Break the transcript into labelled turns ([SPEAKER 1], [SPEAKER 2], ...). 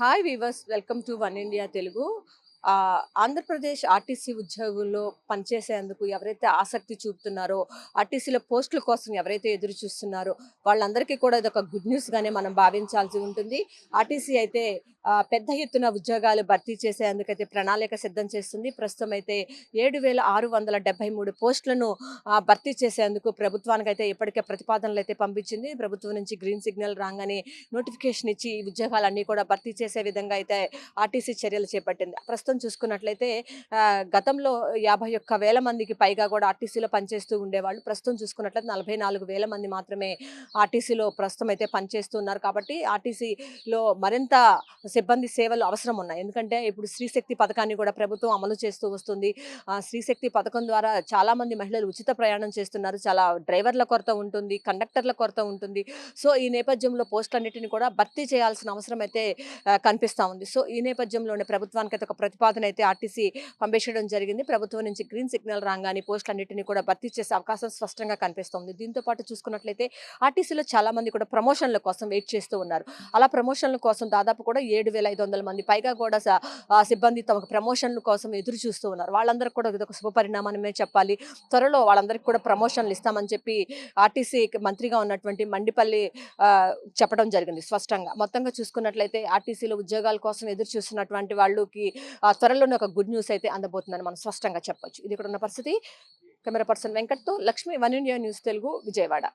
[SPEAKER 1] Hi viewers, welcome to one India Telugu. Andhra Pradesh RTC ఉద్యోగుల్లో పనిచేసేందుకు ఎవరైతే ఆసక్తి చూపుతున్నారో, ఆర్టీసీలో పోస్టుల కోసం ఎవరైతే ఎదురు చూస్తున్నారో వాళ్ళందరికీ కూడా ఇదొక గుడ్ న్యూస్గానే మనం భావించాల్సి ఉంటుంది. ఆర్టీసీ అయితే పెద్ద ఎత్తున ఉద్యోగాలు భర్తీ చేసేందుకైతే ప్రణాళిక సిద్ధం చేస్తుంది. ప్రస్తుతం అయితే 7,673 పోస్టులను భర్తీ చేసేందుకు ప్రభుత్వానికైతే ఇప్పటికే ప్రతిపాదనలు అయితే పంపించింది. ప్రభుత్వం నుంచి గ్రీన్ సిగ్నల్ రాగానే నోటిఫికేషన్ ఇచ్చి ఈ ఉద్యోగాలన్నీ కూడా భర్తీ చేసే విధంగా అయితే ఆర్టీసీ చర్యలు చేపట్టింది. ప్రస్తుతం చూసుకున్నట్లయితే గతంలో 51,000 మందికి పైగా కూడా ఆర్టీసీలో పనిచేస్తూ ఉండేవాళ్ళు. ప్రస్తుతం చూసుకున్నట్లయితే 44,000 మంది మాత్రమే ఆర్టీసీలో ప్రస్తుతం అయితే పనిచేస్తున్నారు. కాబట్టి ఆర్టీసీలో మరింత సిబ్బంది సేవలు అవసరం ఉన్నాయి. ఎందుకంటే ఇప్పుడు స్త్రీశక్తి పథకాన్ని కూడా ప్రభుత్వం అమలు చేస్తూ వస్తుంది. స్త్రీశక్తి పథకం ద్వారా చాలామంది మహిళలు ఉచిత ప్రయాణం చేస్తున్నారు. చాలా డ్రైవర్ల కొరత ఉంటుంది, కండక్టర్ల కొరత ఉంటుంది. సో ఈ నేపథ్యంలో పోస్టులన్నిటిని కూడా భర్తీ చేయాల్సిన అవసరం అయితే కనిపిస్తా ఉంది. సో ఈ నేపథ్యంలోనే ప్రభుత్వానికి అయితే ఒక ప్రతిపాదన అయితే ఆర్టీసీ పంపించడం జరిగింది. ప్రభుత్వం నుంచి గ్రీన్ సిగ్నల్ రాగానే పోస్టులన్నిటిని కూడా భర్తీ చేసే అవకాశం స్పష్టంగా కనిపిస్తోంది. దీంతో పాటు చూసుకున్నట్లయితే ఆర్టీసీలో చాలా మంది కూడా ప్రమోషన్ల కోసం వెయిట్ చేస్తూ ఉన్నారు. అలా ప్రమోషన్ల కోసం దాదాపు కూడా 7,500 మంది పైగా కూడా సిబ్బంది తమకు ప్రమోషన్ల కోసం ఎదురు చూస్తూ ఉన్నారు. వాళ్ళందరికీ కూడా ఇదొక శుభపరిణామమే చెప్పాలి. త్వరలో వాళ్ళందరికీ కూడా ప్రమోషన్లు ఇస్తామని చెప్పి ఆర్టీసీ మంత్రిగా ఉన్నటువంటి మండిపల్లి చెప్పడం జరిగింది స్పష్టంగా. మొత్తంగా చూసుకున్నట్లయితే ఆర్టీసీలో ఉద్యోగాల కోసం ఎదురు చూస్తున్నటువంటి వాళ్ళకి త్వరలోనే ఒక గుడ్ న్యూస్ అయితే అందబోతుందని మనం స్పష్టంగా చెప్పొచ్చు. ఇది ఇక్కడ ఉన్న పరిస్థితి. కెమెరా పర్సన్ వెంకట్‌తో Lakshmi, one India news Telugu, Vijayawada.